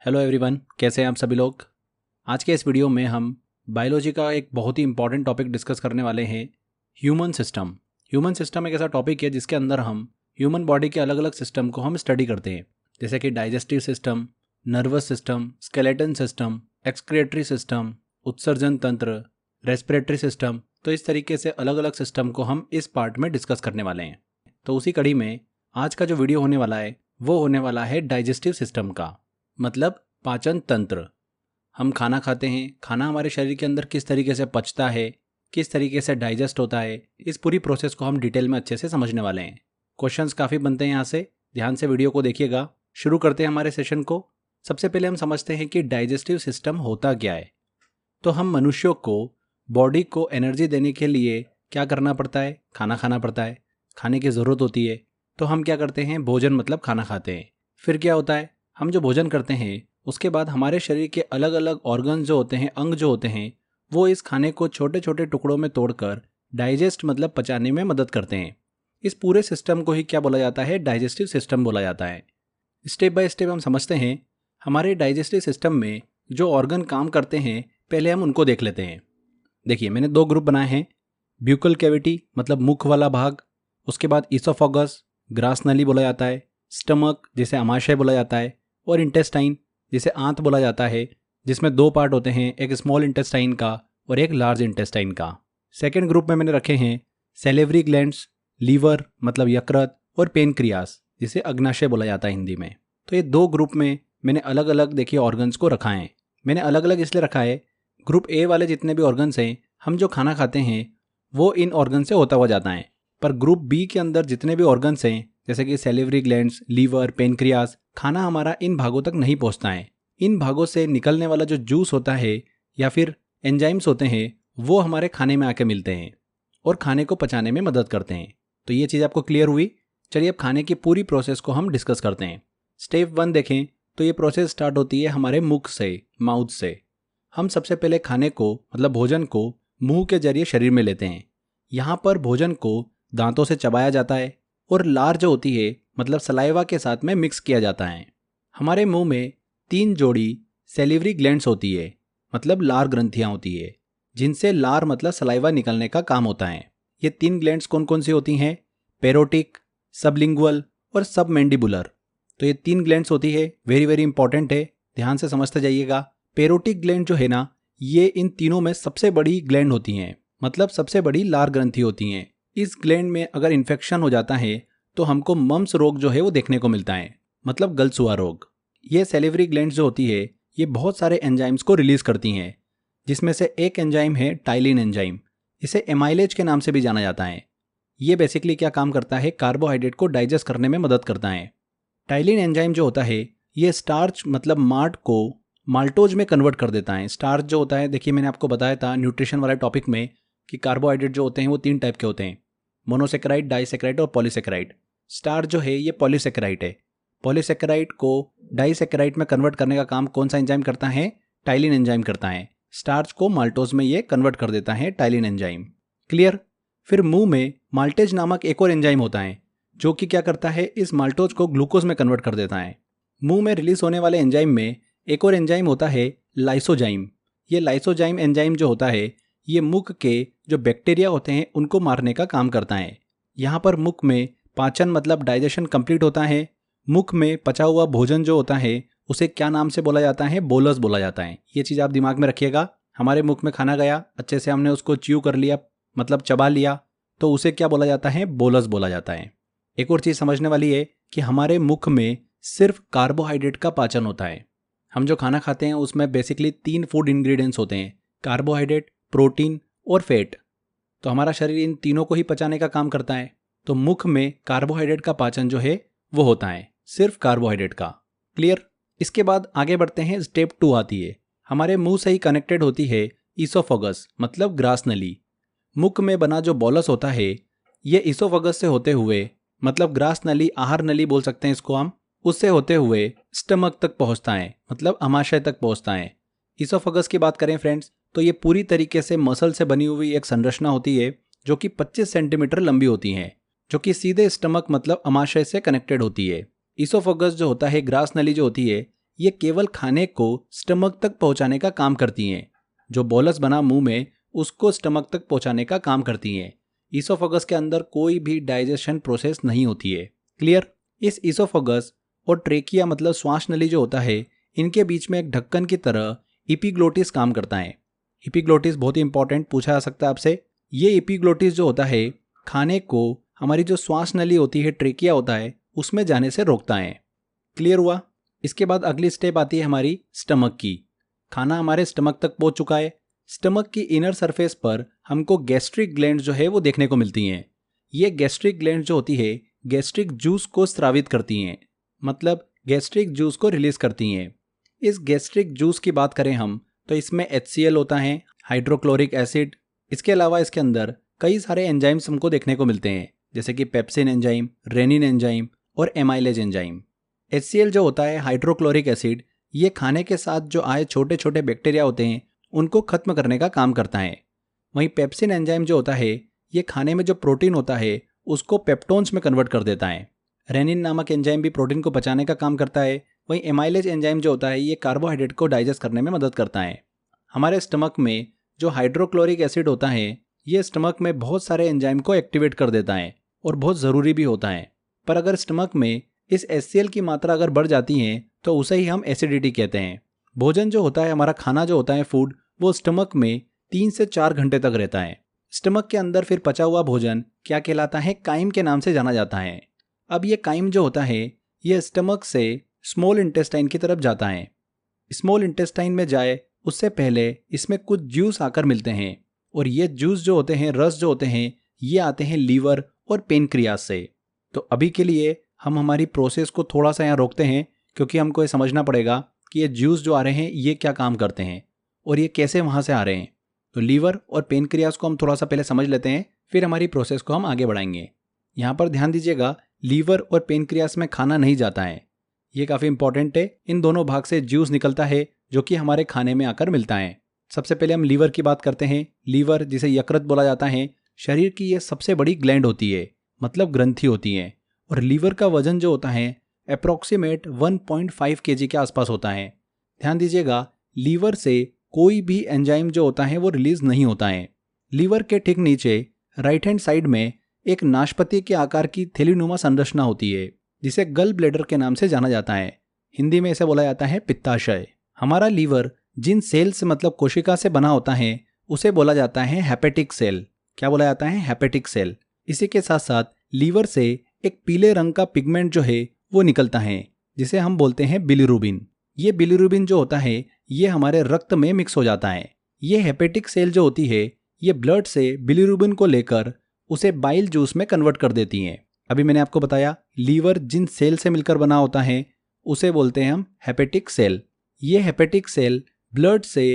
Hello everyone, कैसे हैं आप सभी लोग। आज के इस वीडियो में हम बायोलॉजी का एक बहुत ही इंपॉर्टेंट टॉपिक डिस्कस करने वाले हैं, ह्यूमन सिस्टम। ह्यूमन सिस्टम एक ऐसा टॉपिक है जिसके अंदर हम ह्यूमन बॉडी के अलग अलग सिस्टम को हम स्टडी करते हैं, जैसे कि digestive system, nervous system, skeleton system, excretory system, उत्सर्जन तंत्र, रेस्पिरेटरी सिस्टम। तो इस तरीके से अलग अलग सिस्टम को हम इस पार्ट में डिस्कस करने वाले हैं। तो उसी कड़ी में आज का जो वीडियो होने वाला है वो होने वाला है डाइजेस्टिव सिस्टम का, मतलब पाचन तंत्र। हम खाना खाते हैं, खाना हमारे शरीर के अंदर किस तरीके से पचता है, किस तरीके से डाइजेस्ट होता है, इस पूरी प्रोसेस को हम डिटेल में अच्छे से समझने वाले हैं। क्वेश्चंस काफ़ी बनते हैं यहाँ से, ध्यान से वीडियो को देखिएगा। शुरू करते हैं हमारे सेशन को। सबसे पहले हम समझते हैं कि डाइजेस्टिव सिस्टम होता क्या है। तो हम मनुष्यों को बॉडी को एनर्जी देने के लिए क्या करना पड़ता है? खाना खाना पड़ता है, खाने की ज़रूरत होती है। तो हम क्या करते हैं? भोजन मतलब खाना खाते हैं। फिर क्या होता है? हम जो भोजन करते हैं उसके बाद हमारे शरीर के अलग अलग ऑर्गन जो होते हैं, अंग जो होते हैं, वो इस खाने को छोटे छोटे टुकड़ों में तोड़कर डाइजेस्ट मतलब पचाने में मदद करते हैं। इस पूरे सिस्टम को ही क्या बोला जाता है? डाइजेस्टिव सिस्टम बोला जाता है। स्टेप बाय स्टेप हम समझते हैं। हमारे डाइजेस्टिव सिस्टम में जो ऑर्गन काम करते हैं पहले हम उनको देख लेते हैं। देखिए, मैंने दो ग्रुप बनाए हैं। ब्यूकल कैविटी मतलब मुख वाला भाग, उसके बाद ईसोफेगस, ग्रास नली बोला जाता है, स्टमक जिसे अमाशय बोला जाता है, और इंटेस्टाइन जिसे आंत बोला जाता है, जिसमें दो पार्ट होते हैं, एक स्मॉल इंटेस्टाइन का और एक लार्ज इंटेस्टाइन का। सेकेंड ग्रुप में मैंने रखे हैं सेलेवरी ग्लैंड्स, लीवर मतलब यकृत, और पेनक्रियास जिसे अग्नाशय बोला जाता है हिंदी में। तो ये दो ग्रुप में मैंने अलग अलग देखिए ऑर्गन्स को रखा है। मैंने अलग अलग इसलिए रखा है, ग्रुप ए वाले जितने भी ऑर्गन्स हैं, हम जो खाना खाते हैं वो इन ऑर्गन से होता हुआ जाता है। पर ग्रुप बी के अंदर जितने भी ऑर्गन्स हैं, जैसे कि सेलिवरी ग्लैंड्स, लीवर, पेनक्रियास, खाना हमारा इन भागों तक नहीं पहुंचता है। इन भागों से निकलने वाला जो जूस होता है या फिर एंजाइम्स होते हैं वो हमारे खाने में आके मिलते हैं और खाने को पचाने में मदद करते हैं। तो ये चीज़ आपको क्लियर हुई। चलिए अब खाने की पूरी प्रोसेस को हम डिस्कस करते हैं। स्टेप 1 देखें तो ये प्रोसेस स्टार्ट होती है हमारे मुख से, माउथ से। हम सबसे पहले खाने को मतलब भोजन को मुंह के जरिए शरीर में लेते हैं। यहाँ पर भोजन को दांतों से चबाया जाता है और लार जो होती है मतलब सलाइवा के साथ में मिक्स किया जाता है। हमारे मुंह में 3 जोड़ी सेलिवरी ग्लैंड्स होती है, मतलब लार ग्रंथियाँ होती है, जिनसे लार मतलब सलाइवा निकलने का काम होता है। ये 3 ग्लैंड्स कौन कौन सी होती हैं? पेरोटिक, सबलिंगुअल और सबमैंडिबुलर। तो ये 3 ग्लैंड्स होती है, वेरी वेरी इंपॉर्टेंट है, ध्यान से समझते जाइएगा। पेरोटिक ग्लैंड जो है ना, ये इन तीनों में सबसे बड़ी ग्लैंड होती हैं, मतलब सबसे बड़ी लार ग्रंथि होती हैं। इस ग्लैंड में अगर इन्फेक्शन हो जाता है तो हमको मम्स रोग जो है वो देखने को मिलता है, मतलब गलसुआ रोग। ये सेलिवरी ग्लैंड्स जो होती है ये बहुत सारे एंजाइम्स को रिलीज करती हैं, जिसमें से एक एंजाइम है टाइलिन एंजाइम। इसे एमाइलेज के नाम से भी जाना जाता है। ये बेसिकली क्या काम करता है? कार्बोहाइड्रेट को डाइजेस्ट करने में मदद करता है। टाइलिन एंजाइम जो होता है ये स्टार्च मतलब मार्ट को माल्टोज में कन्वर्ट कर देता है। स्टार्च जो होता है, देखिए मैंने आपको बताया था न्यूट्रिशन वाले टॉपिक में कि कार्बोहाइड्रेट जो होते हैं वो 3 टाइप के होते हैं, मोनोसेकेराइड, डाइसेकेराइड और पॉलीसेकेराइड। स्टार्च जो है ये पॉलीसेकेराइड है। पॉलीसेकेराइड को डाइसेकेराइड में कन्वर्ट करने का काम कौन सा एंजाइम करता है? टाइलिन एंजाइम करता है। स्टार्च को माल्टोज में ये कन्वर्ट कर देता है टाइलिन एंजाइम। क्लियर? फिर मुंह में माल्टेज नामक एक और एंजाइम होता है जो कि क्या करता है? इस माल्टोज को ग्लूकोज में कन्वर्ट कर देता है। मुंह में रिलीज होने वाले एंजाइम में एक और एंजाइम होता है लाइसोजाइम। ये लाइसोजाइम एंजाइम जो होता है ये मुख के जो बैक्टीरिया होते हैं उनको मारने का काम करता है। यहाँ पर मुख में पाचन मतलब डाइजेशन कंप्लीट होता है। मुख में पचा हुआ भोजन जो होता है उसे क्या नाम से बोला जाता है? बोलस बोला जाता है। ये चीज़ आप दिमाग में रखिएगा। हमारे मुख में खाना गया, अच्छे से हमने उसको च्यू कर लिया मतलब चबा लिया, तो उसे क्या बोला जाता है? बोलस बोला जाता है। एक और चीज़ समझने वाली है कि हमारे मुख में सिर्फ कार्बोहाइड्रेट का पाचन होता है। हम जो खाना खाते हैं उसमें बेसिकली 3 फूड इंग्रेडिएंट्स होते हैं, कार्बोहाइड्रेट, प्रोटीन और फैट। तो हमारा शरीर इन तीनों को ही पचाने का काम करता है। तो मुख में कार्बोहाइड्रेट का पाचन जो है वो होता है, सिर्फ कार्बोहाइड्रेट का। क्लियर? इसके बाद आगे बढ़ते हैं। स्टेप 2 आती है, हमारे मुंह से ही कनेक्टेड होती है ईसोफेगस मतलब ग्रास नली। मुख में बना जो बोलस होता है ये ईसोफेगस से होते हुए मतलब ग्रास नली, आहार नली बोल सकते हैं इसको हम, उससे होते हुए स्टमक तक पहुंचता है मतलब अमाशय तक पहुंचता है। ईसोफेगस की बात करें फ्रेंड्स तो ये पूरी तरीके से मसल से बनी हुई एक संरचना होती है जो कि 25 सेंटीमीटर लंबी होती है, जो कि सीधे स्टमक मतलब अमाशय से कनेक्टेड होती है। ईसोफेगस जो होता है, ग्रास नली जो होती है, ये केवल खाने को स्टमक तक पहुंचाने का काम करती हैं। जो बोलस बना मुंह में उसको स्टमक तक पहुंचाने का काम करती हैं। ईसोफेगस के अंदर कोई भी डाइजेशन प्रोसेस नहीं होती है। क्लियर? इस ईसोफेगस और ट्रेकिया मतलब श्वास नली जो होता है, इनके बीच में एक ढक्कन की तरह एपिग्लोटिस काम करता है। एपिग्लोटिस बहुत ही इंपॉर्टेंट, पूछा जा सकता है आपसे। ये एपिग्लोटिस जो होता है खाने को हमारी जो श्वास नली होती है, ट्रेकिया होता है, उसमें जाने से रोकता है। क्लियर हुआ? इसके बाद अगली स्टेप आती है हमारी स्टमक की। खाना हमारे स्टमक तक पहुंच चुका है। स्टमक की इनर सरफेस पर हमको गैस्ट्रिक ग्लैंड जो है वो देखने को मिलती हैं। ये गैस्ट्रिक ग्लैंड जो होती है गैस्ट्रिक जूस को स्रावित करती हैं, मतलब गैस्ट्रिक जूस को रिलीज करती हैं। इस गैस्ट्रिक जूस की बात करें हम तो इसमें HCl होता है, हाइड्रोक्लोरिक एसिड। इसके अलावा इसके अंदर कई सारे एंजाइम्स हमको देखने को मिलते हैं, जैसे कि पेप्सिन एंजाइम, रेनिन एंजाइम और एमाइलेज एंजाइम। HCl जो होता है हाइड्रोक्लोरिक एसिड, ये खाने के साथ जो आए छोटे छोटे बैक्टीरिया होते हैं उनको खत्म करने का काम करता है। वहीं पेप्सिन एंजाइम जो होता है ये खाने में जो प्रोटीन होता है उसको पेप्टोन्स में कन्वर्ट कर देता है। रेनिन नामक एंजाइम भी प्रोटीन को पचाने का काम करता है। वहीं एमाइलेज एंजाइम जो होता है ये कार्बोहाइड्रेट को डाइजेस्ट करने में मदद करता है। हमारे स्टमक में जो हाइड्रोक्लोरिक एसिड होता है ये स्टमक में बहुत सारे एंजाइम को एक्टिवेट कर देता है और बहुत ज़रूरी भी होता है। पर अगर स्टमक में इस HCl की मात्रा अगर बढ़ जाती है तो उसे ही हम एसिडिटी कहते हैं। भोजन जो होता है, हमारा खाना जो होता है, फूड, वो स्टमक में 3 से 4 घंटे तक रहता है। स्टमक के अंदर फिर पचा हुआ भोजन क्या कहलाता है? काइम के नाम से जाना जाता है। अब ये काइम जो होता है ये स्टमक से स्मॉल इंटेस्टाइन की तरफ जाता है। स्मॉल इंटेस्टाइन में जाए उससे पहले इसमें कुछ जूस आकर मिलते हैं और ये जूस जो होते हैं, रस जो होते हैं, ये आते हैं लीवर और पेनक्रियास से। तो अभी के लिए हम हमारी प्रोसेस को थोड़ा सा यहाँ रोकते हैं, क्योंकि हमको ये समझना पड़ेगा कि ये जूस जो आ रहे हैं ये क्या काम करते हैं और ये कैसे वहाँ से आ रहे हैं। तो लीवर और पेनक्रियास को हम थोड़ा सा पहले समझ लेते हैं, फिर हमारी प्रोसेस को हम आगे बढ़ाएंगे। यहाँ पर ध्यान दीजिएगा, लीवर और पेनक्रियास में खाना नहीं जाता है, ये काफ़ी इंपॉर्टेंट है। इन दोनों भाग से जूस निकलता है जो कि हमारे खाने में आकर मिलता है। सबसे पहले हम लीवर की बात करते हैं। लीवर, जिसे यकृत बोला जाता है, शरीर की ये सबसे बड़ी ग्लैंड होती है, मतलब ग्रंथि होती है। और लीवर का वजन जो होता है अप्रॉक्सीमेट 1.5 kg के आसपास होता है। ध्यान दीजिएगा, लीवर से कोई भी एंजाइम जो होता है वो रिलीज नहीं होता है। लीवर के ठीक नीचे राइट हैंड साइड में एक नाशपाती के आकार की थैलीनुमा संरचना होती है, जिसे गल ब्लैडर के नाम से जाना जाता है। हिंदी में इसे बोला जाता है पित्ताशय। हमारा लीवर जिन सेल से, मतलब कोशिका से बना होता है, उसे बोला जाता है हेपेटिक सेल। क्या बोला जाता है? Hepatic cell. इसी के साथ साथ लीवर से एक पीले रंग का पिगमेंट जो है वो निकलता है, जिसे हम बोलते हैं बिलिरुबिन। ये बिलिरुबिन जो होता है ये हमारे रक्त में मिक्स हो जाता है। ये हेपेटिक सेल जो होती है ये ब्लड से बिलिरुबिन को लेकर उसे बाइल जूस में कन्वर्ट कर देती हैं। अभी मैंने आपको बताया लीवर जिन सेल से मिलकर बना होता है उसे बोलते हैं हम हेपेटिक सेल। ये हेपेटिक सेल ब्लड से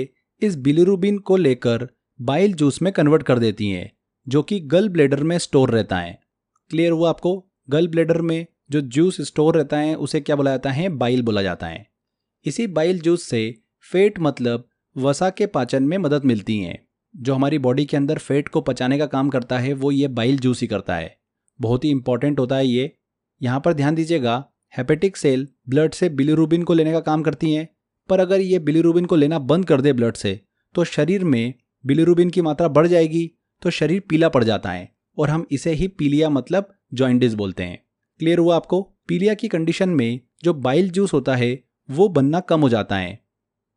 इस बिलिरुबिन को लेकर बाइल जूस में कन्वर्ट कर देती हैं, जो कि गल ब्लैडर में स्टोर रहता है। क्लियर हुआ आपको? गल ब्लैडर में जो जूस स्टोर रहता है उसे क्या बोला जाता है? बाइल बोला जाता है। इसी बाइल जूस से फैट, मतलब वसा के पाचन में मदद मिलती है। जो हमारी बॉडी के अंदर फैट को पचाने का काम करता है वो ये बाइल जूस ही करता है। बहुत ही इंपॉर्टेंट होता है ये। यहाँ पर ध्यान दीजिएगा, हेपेटिक सेल ब्लड से बिलिरुबिन को लेने का काम करती हैं, पर अगर ये बिलिरुबिन को लेना बंद कर दे ब्लड से तो शरीर में बिलिरुबिन की मात्रा बढ़ जाएगी, तो शरीर पीला पड़ जाता है और हम इसे ही पीलिया, मतलब जॉइंडिस बोलते हैं। क्लियर हुआ आपको? पीलिया की कंडीशन में जो बाइल जूस होता है वो बनना कम हो जाता है।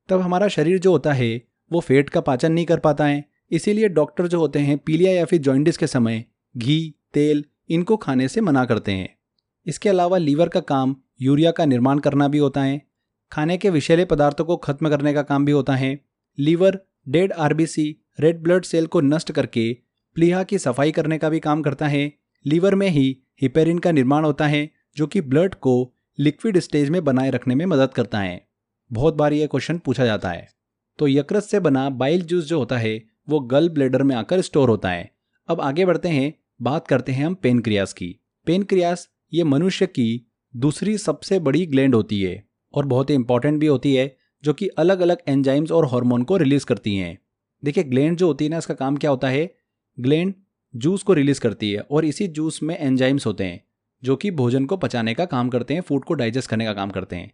तब हमारा शरीर जो होता है वो फैट का पाचन नहीं कर पाता है। इसीलिए डॉक्टर जो होते हैं पीलिया या फिर जॉइंडिस के समय घी, तेल इनको खाने से मना करते हैं। इसके अलावा लीवर का काम यूरिया का निर्माण करना भी होता है। खाने के विषैले पदार्थों को खत्म करने का काम भी होता है। Liver dead RBC, red blood cell को नष्ट करके प्लीहा की सफाई करने का भी काम करता है। लीवर में ही हिपेरिन का निर्माण होता है, जो कि ब्लड को लिक्विड स्टेज में बनाए रखने में मदद करता है। बहुत बार यह क्वेश्चन पूछा जाता है। तो यकृत से बना बाइल जूस जो होता है वो गल ब्लैडर में आकर स्टोर होता है। अब आगे बढ़ते हैं, बात करते हैं हम पेनक्रियास की। पेनक्रियास ये मनुष्य की दूसरी सबसे बड़ी ग्लैंड होती है और बहुत ही इंपॉर्टेंट भी होती है, जो कि अलग अलग एंजाइम्स और हार्मोन को रिलीज करती हैं। देखिए, ग्लैंड जो होती है ना, इसका काम क्या होता है? ग्लैंड जूस को रिलीज करती है और इसी जूस में एंजाइम्स होते हैं जो कि भोजन को पचाने का काम करते हैं, फूड को डाइजेस्ट करने का काम करते हैं।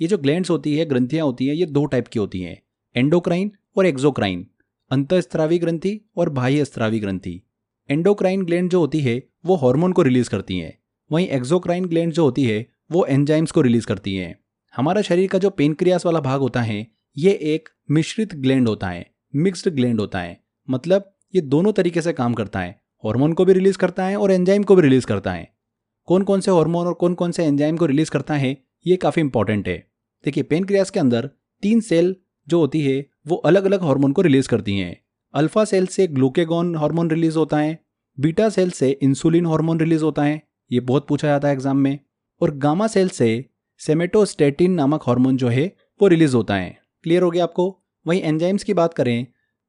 ये जो ग्लैंड्स होती है, ग्रंथियाँ होती हैं, ये दो टाइप की होती हैं, एंडोक्राइन और एक्सोक्राइन, अंतःस्रावी ग्रंथि और बाह्य स्रावी ग्रंथि। एंडोक्राइन ग्लैंड जो होती है वो हार्मोन को रिलीज करती हैं, वहीं एक्सोक्राइन ग्लैंड जो होती है वो एंजाइम्स को रिलीज करती हैं। हमारा शरीर का जो पेनक्रियास वाला भाग होता है ये एक मिश्रित ग्लैंड होता है, मिक्स्ड ग्लैंड होता है, मतलब ये दोनों तरीके से काम करता है, हार्मोन को भी रिलीज करता है और एंजाइम को भी रिलीज करता है। कौन कौन से हार्मोन और कौन कौन से एंजाइम को रिलीज करता है ये काफ़ी इंपॉर्टेंट है। देखिए, पेनक्रियास के अंदर 3 सेल जो होती है वो अलग अलग हार्मोन को रिलीज करती हैं। अल्फा सेल से ग्लूकेगॉन हार्मोन रिलीज होता है, बीटा सेल से इंसुलिन हार्मोन रिलीज होता है, ये बहुत पूछा जाता है एग्जाम में, और गामा सेल से सेमेटोस्टेटिन नामक हार्मोन जो है वो रिलीज होता है। क्लियर हो गया आपको। वहीं एंजाइम्स की बात करें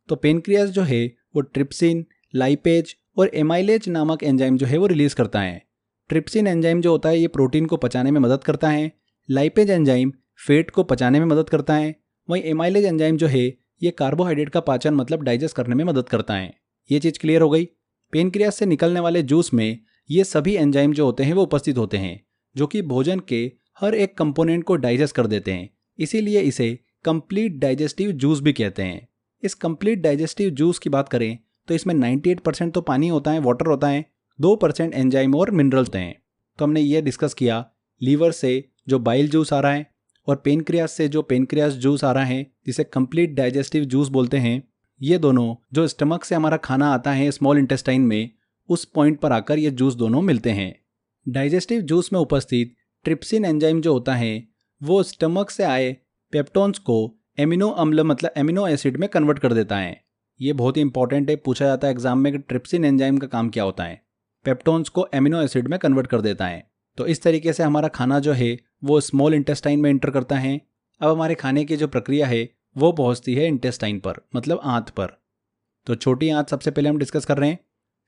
तो पेनक्रियास जो है वो ट्रिप्सिन, लाइपेज और एमाइलेज नामक एंजाइम जो है वो रिलीज करता है। ट्रिप्सिन एंजाइम जो होता है ये प्रोटीन को पचाने में मदद करता है, लाइपेज एंजाइम फैट को पचाने में मदद करता है, वहीं एमाइलेज एंजाइम जो है ये कार्बोहाइड्रेट का पाचन मतलब डाइजेस्ट करने में मदद करता है। ये चीज़ क्लियर हो गई। पेनक्रियास से निकलने वाले जूस में ये सभी एंजाइम जो होते हैं वो उपस्थित होते हैं, जो कि भोजन के हर एक कंपोनेंट को डाइजेस्ट कर देते हैं, इसीलिए इसे कंप्लीट डाइजेस्टिव जूस भी कहते हैं। इस कंप्लीट डाइजेस्टिव जूस की बात करें तो इसमें 98% तो पानी होता है, वाटर होता है, 2% एंजाइम और मिनरल्स हैं। तो हमने ये डिस्कस किया लीवर से जो बाइल जूस आ रहा है और पेनक्रियास से जो पेनक्रियास जूस आ रहा है जिसे कंप्लीट डाइजेस्टिव जूस बोलते हैं, ये दोनों जो स्टमक से हमारा खाना आता है स्मॉल इंटेस्टाइन में, उस पॉइंट पर आकर ये जूस दोनों मिलते हैं। डाइजेस्टिव जूस में उपस्थित ट्रिप्सिन एंजाइम जो होता है वो स्टमक से आए पेप्टोन्स को एमिनो अम्ल मतलब एमिनो एसिड में कन्वर्ट कर देता है। ये बहुत ही इंपॉर्टेंट है, पूछा जाता है एग्जाम में कि ट्रिप्सिन एंजाइम का काम क्या होता है। पेप्टोन्स को एमिनो एसिड में कन्वर्ट कर देता है। तो इस तरीके से हमारा खाना जो है वो स्मॉल इंटेस्टाइन में एंटर करता है। अब हमारे खाने की जो प्रक्रिया है वो पहुंचती है इंटेस्टाइन पर, मतलब आंत पर। तो छोटी आंत सबसे पहले हम डिस्कस कर रहे हैं।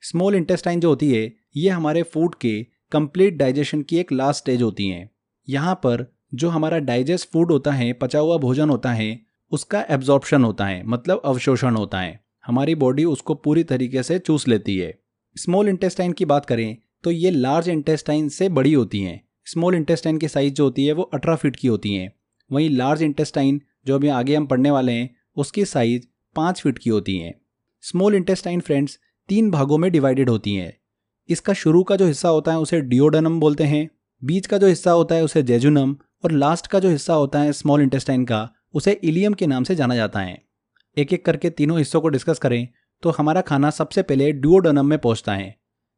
स्मॉल इंटेस्टाइन जो होती है ये हमारे फूड के कंप्लीट डाइजेशन की एक लास्ट स्टेज होती है। यहाँ पर जो हमारा डाइजेस्ट फूड होता है, पचा हुआ भोजन होता है, उसका एब्जॉर्प्शन होता है, मतलब अवशोषण होता है। हमारी बॉडी उसको पूरी तरीके से चूस लेती है। स्मॉल इंटेस्टाइन की बात करें तो ये लार्ज इंटेस्टाइन से बड़ी होती हैं। स्मॉल इंटेस्टाइन की साइज जो होती है वो 18 फीट की होती हैं, वहीं लार्ज इंटेस्टाइन जो अभी आगे हम पढ़ने वाले हैं उसकी साइज 5 फीट की होती हैं। स्मॉल इंटेस्टाइन फ्रेंड्स 3 भागों में डिवाइडेड होती हैं। इसका शुरू का जो हिस्सा होता है उसे डिओडेनम बोलते हैं, बीच का जो हिस्सा होता है उसे जेजुनम, और लास्ट का जो हिस्सा होता है स्मॉल इंटेस्टाइन का उसे इलियम के नाम से जाना जाता है। एक एक करके तीनों हिस्सों को डिस्कस करें तो हमारा खाना सबसे पहले डिओडेनम में पहुंचता है।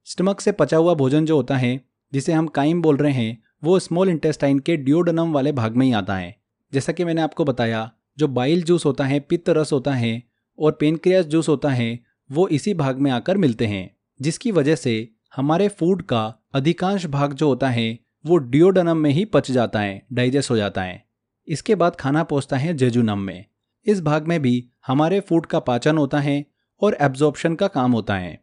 स्टमक से पचा हुआ भोजन जो होता है जिसे हम काइम बोल रहे हैं वो स्मॉल इंटेस्टाइन के डिओडेनम वाले भाग में ही आता है। जैसा कि मैंने आपको बताया, जो बाइल जूस होता है, पित्त रस होता है और पेनक्रियास जूस होता है वो इसी भाग में आकर मिलते हैं, जिसकी वजह से हमारे फूड का अधिकांश भाग जो होता है वो डिओडेनम में ही पच जाता है, डाइजेस्ट हो जाता है। इसके बाद खाना पहुंचता है जेजुनम में। इस भाग में भी हमारे फूड का पाचन होता है और एब्जॉर्प्शन का काम होता है।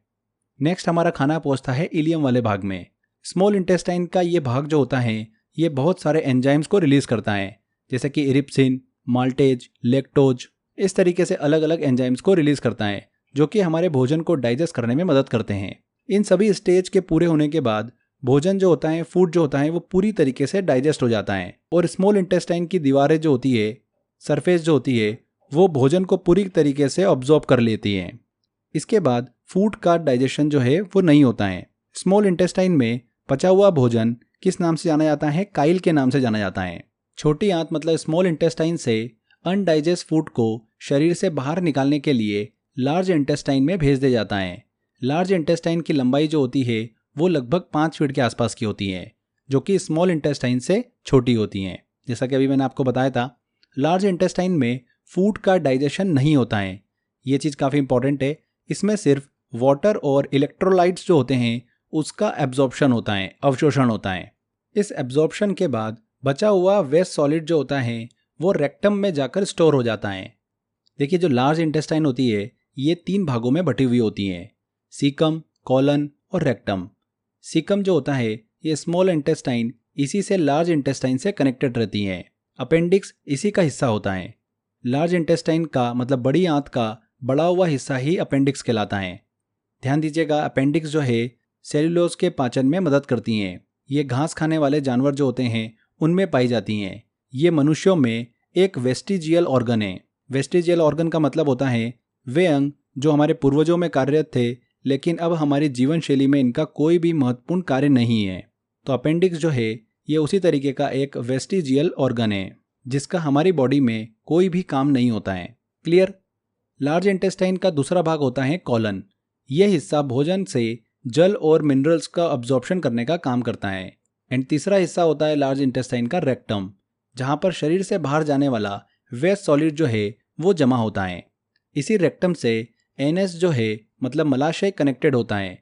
नेक्स्ट हमारा खाना पहुंचता है इलियम वाले भाग में। स्मॉल इंटेस्टाइन का ये भाग जो होता है ये बहुत सारे एंजाइम्स को रिलीज करता है, जैसे कि इरिप्सिन, माल्टेज, लेक्टोज, इस तरीके से अलग अलग एंजाइम्स को रिलीज करता है जो कि हमारे भोजन को डाइजेस्ट करने में मदद करते हैं। इन सभी स्टेज के पूरे होने के बाद भोजन जो होता है, फूड जो होता है वो पूरी तरीके से डाइजेस्ट हो जाता है और स्मॉल इंटेस्टाइन की दीवारें जो होती है, सरफेस जो होती है, वो भोजन को पूरी तरीके से ऑब्जॉर्ब कर लेती हैं। इसके बाद फूड का डाइजेशन जो है वो नहीं होता है। स्मॉल इंटेस्टाइन में पचा हुआ भोजन किस नाम से जाना जाता है? काइल के नाम से जाना जाता है। छोटी आंत मतलब स्मॉल इंटेस्टाइन से अनडाइजेस्ट फूड को शरीर से बाहर निकालने के लिए लार्ज इंटेस्टाइन में भेज दिया जाता है। लार्ज इंटेस्टाइन की लंबाई जो होती है वो लगभग 5 फीट के आसपास की होती है, जो कि स्मॉल इंटेस्टाइन से छोटी होती हैं। जैसा कि अभी मैंने आपको बताया था, लार्ज इंटेस्टाइन में फूड का डाइजेशन नहीं होता है। ये चीज़ काफ़ी इंपॉर्टेंट है। इसमें सिर्फ वाटर और इलेक्ट्रोलाइट्स जो होते हैं उसका एब्जॉर्प्शन होता है, अवशोषण होता है। इस एब्जॉर्प्शन के बाद बचा हुआ वेस्ट सॉलिड जो होता है वो रेक्टम में जाकर स्टोर हो जाता है। देखिए, जो लार्ज इंटेस्टाइन होती है ये 3 भागों में बटी हुई होती हैं, सीकम, कॉलन और रेक्टम। सीकम जो होता है ये स्मॉल इंटेस्टाइन इसी से लार्ज इंटेस्टाइन से कनेक्टेड रहती हैं। अपेंडिक्स इसी का हिस्सा होता है। लार्ज इंटेस्टाइन का मतलब बड़ी आंत का बड़ा हुआ हिस्सा ही अपेंडिक्स कहलाता है। ध्यान दीजिएगा, अपेंडिक्स जो है सेलुलोज के पाचन में मदद करती हैं। ये घास खाने वाले जानवर जो होते हैं उनमें पाई जाती हैं। ये मनुष्यों में एक वेस्टिजियल ऑर्गन है। वेस्टिजियल ऑर्गन का मतलब होता है वे अंग जो हमारे पूर्वजों में कार्यरत थे लेकिन अब हमारी जीवन शैली में इनका कोई भी महत्वपूर्ण कार्य नहीं है। तो अपेंडिक्स जो है ये उसी तरीके का एक वेस्टिजियल ऑर्गन है जिसका हमारी बॉडी में कोई भी काम नहीं होता है। क्लियर? लार्ज इंटेस्टाइन का दूसरा भाग होता है कॉलन। यह हिस्सा भोजन से जल और मिनरल्स का अब्जॉर्प्शन करने का काम करता है। एंड तीसरा हिस्सा होता है लार्ज इंटेस्टाइन का रेक्टम, जहां पर शरीर से बाहर जाने वाला वेस्ट सॉलिड जो है वो जमा होता है। इसी रेक्टम से एनएस जो है मतलब मलाशय कनेक्टेड होता है।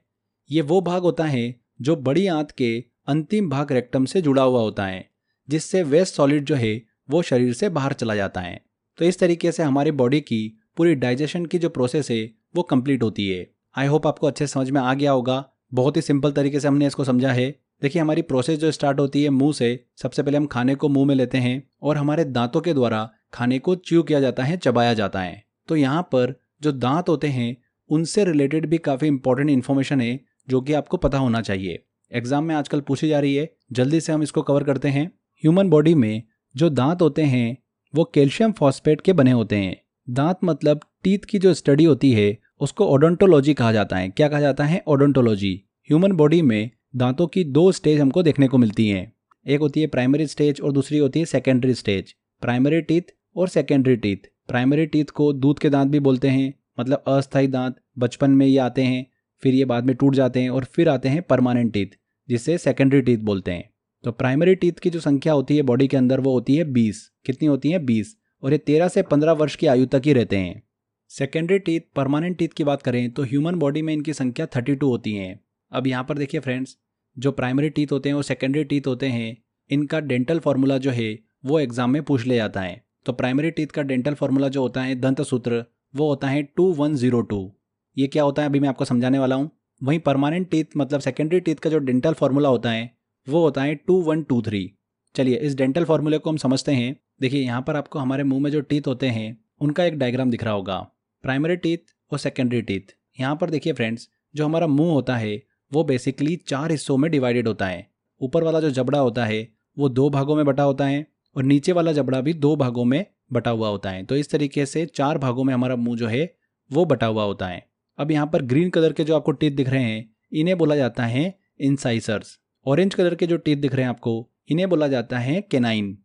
ये वो भाग होता है जो बड़ी आंत के अंतिम भाग रेक्टम से जुड़ा हुआ होता है, जिससे वेस्ट सॉलिड जो है वो शरीर से बाहर चला जाता है। तो इस तरीके से हमारी बॉडी की पूरी डाइजेशन की जो प्रोसेस है वो कंप्लीट होती है। आई होप आपको अच्छे समझ में आ गया होगा। बहुत ही सिंपल तरीके से हमने इसको समझा है। देखिए हमारी प्रोसेस जो स्टार्ट होती है मुंह से। सबसे पहले हम खाने को मुंह में लेते हैं और हमारे दांतों के द्वारा खाने को च्यू किया जाता है, चबाया जाता है। तो यहाँ पर जो दांत होते हैं उनसे रिलेटेड भी काफ़ी इंपॉर्टेंट इन्फॉर्मेशन है जो कि आपको पता होना चाहिए। एग्जाम में आजकल पूछी जा रही है, जल्दी से हम इसको कवर करते हैं। ह्यूमन बॉडी में जो दांत होते हैं वो कैल्शियम फॉस्फेट के बने होते हैं। दांत मतलब टीथ की जो स्टडी होती है उसको ओडोंटोलॉजी कहा जाता है। क्या कहा जाता है? ओडोंटोलॉजी। ह्यूमन बॉडी में दांतों की दो स्टेज हमको देखने को मिलती हैं। एक होती है प्राइमरी स्टेज और दूसरी होती है सेकेंडरी स्टेज। प्राइमरी टीथ और सेकेंडरी टीथ। प्राइमरी टीथ को दूध के दांत भी बोलते हैं, मतलब अस्थायी दांत। बचपन में ये आते हैं, फिर ये बाद में टूट जाते हैं और फिर आते हैं परमानेंट टीथ, जिसे सेकेंडरी टीथ बोलते हैं। तो प्राइमरी टीथ की जो संख्या होती है बॉडी के अंदर वो होती है 20। कितनी होती है? 20। और ये 13 से 15 वर्ष की आयु तक ही रहते हैं। सेकेंडरी टीथ, परमानेंट टीथ की बात करें तो ह्यूमन बॉडी में इनकी संख्या 32 होती है। अब यहाँ पर देखिए फ्रेंड्स, जो प्राइमरी टीथ होते हैं और सेकेंडरी टीथ होते हैं, इनका डेंटल फार्मूला जो है वो एग्जाम में पूछ ले जाता है। तो प्राइमरी टीथ का डेंटल फार्मूला जो होता है, दंत सूत्र, वो होता है 2102। ये क्या होता है अभी मैं आपको समझाने वाला हूँ। वहीं परमानेंट टीथ मतलब सेकेंडरी टीथ का जो डेंटल फार्मूला होता है वो होता है 2123। चलिए इस डेंटल फार्मूले को हम समझते हैं। देखिए यहाँ पर आपको हमारे मुंह में जो टीथ होते हैं उनका एक डायग्राम दिख रहा होगा, प्राइमरी टीथ और सेकेंडरी टीथ। यहाँ पर देखिए फ्रेंड्स, जो हमारा मुंह होता है वो बेसिकली 4 हिस्सों में डिवाइडेड होता है। ऊपर वाला जो जबड़ा होता है वो 2 भागों में बटा होता है और नीचे वाला जबड़ा भी 2 भागों में बटा हुआ होता है। तो इस तरीके से 4 भागों में हमारा मुंह जो है वो बटा हुआ होता है। अब यहाँ पर ग्रीन कलर के जो आपको टीथ दिख रहे हैं इन्हें बोला जाता है इंसाइसर्स। ऑरेंज कलर के जो टीथ दिख रहे हैं आपको इन्हें बोला जाता है केनाइन।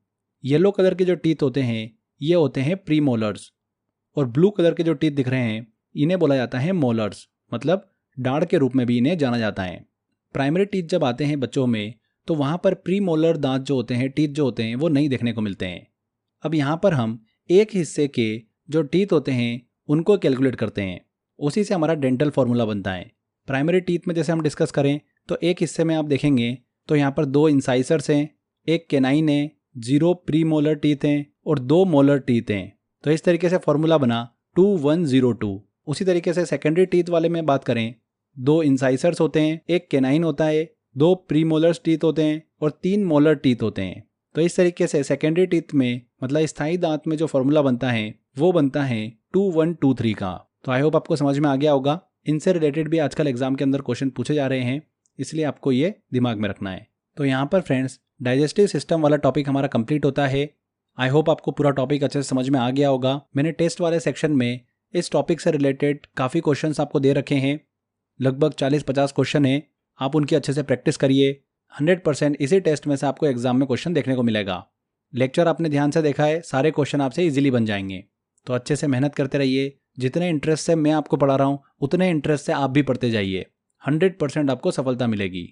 येलो कलर के जो टीथ होते हैं ये होते हैं प्रीमोलर्स। और ब्लू कलर के जो टीथ दिख रहे हैं इन्हें बोला जाता है मोलर्स, मतलब दाढ़ के रूप में भी इन्हें जाना जाता है। प्राइमरी टीथ जब आते हैं बच्चों में तो वहाँ पर प्रीमोलर दांत जो होते हैं, टीथ जो होते हैं, वो नहीं देखने को मिलते हैं। अब यहाँ पर हम एक हिस्से के जो टीथ होते हैं उनको कैलकुलेट करते हैं, उसी से हमारा डेंटल फार्मूला बनता है। प्राइमरी टीथ में जैसे हम डिस्कस करें तो एक हिस्से में आप देखेंगे तो यहाँ पर 2 इंसाइसर्स हैं, एक केनाइन है, 0 प्रीमोलर टीथ हैं और 2 मोलर टीथ हैं। तो इस तरीके से फार्मूला बना 2102। उसी तरीके से सेकेंडरी टीथ वाले में बात करें, 2 इंसाइसर्स होते हैं, एक केनाइन होता है, 2 प्रीमोलर टीथ होते हैं और 3 मोलर टीथ होते हैं। तो इस तरीके से सेकेंडरी टीथ में मतलब स्थायी दांत में जो फार्मूला बनता है वो बनता है 2123 का। तो आई होप आपको समझ में आ गया होगा। इनसे रिलेटेड भी आजकल एग्जाम के अंदर क्वेश्चन पूछे जा रहे हैं, इसलिए आपको ये दिमाग में रखना है। तो यहाँ पर फ्रेंड्स डाइजेस्टिव सिस्टम वाला टॉपिक हमारा कंप्लीट होता है। आई होप आपको पूरा टॉपिक अच्छे से समझ में आ गया होगा। मैंने टेस्ट वाले सेक्शन में इस टॉपिक से रिलेटेड काफ़ी क्वेश्चंस आपको दे रखे हैं, लगभग 40-50 क्वेश्चन हैं। आप उनकी अच्छे से प्रैक्टिस करिए। 100% इसी टेस्ट में से आपको एग्जाम में क्वेश्चन देखने को मिलेगा। लेक्चर आपने ध्यान से देखा है, सारे क्वेश्चन आपसे इजीली बन जाएंगे। तो अच्छे से मेहनत करते रहिए। जितने इंटरेस्ट से मैं आपको पढ़ा रहा हूँ उतने इंटरेस्ट से आप भी पढ़ते जाइए। 100% आपको सफलता मिलेगी।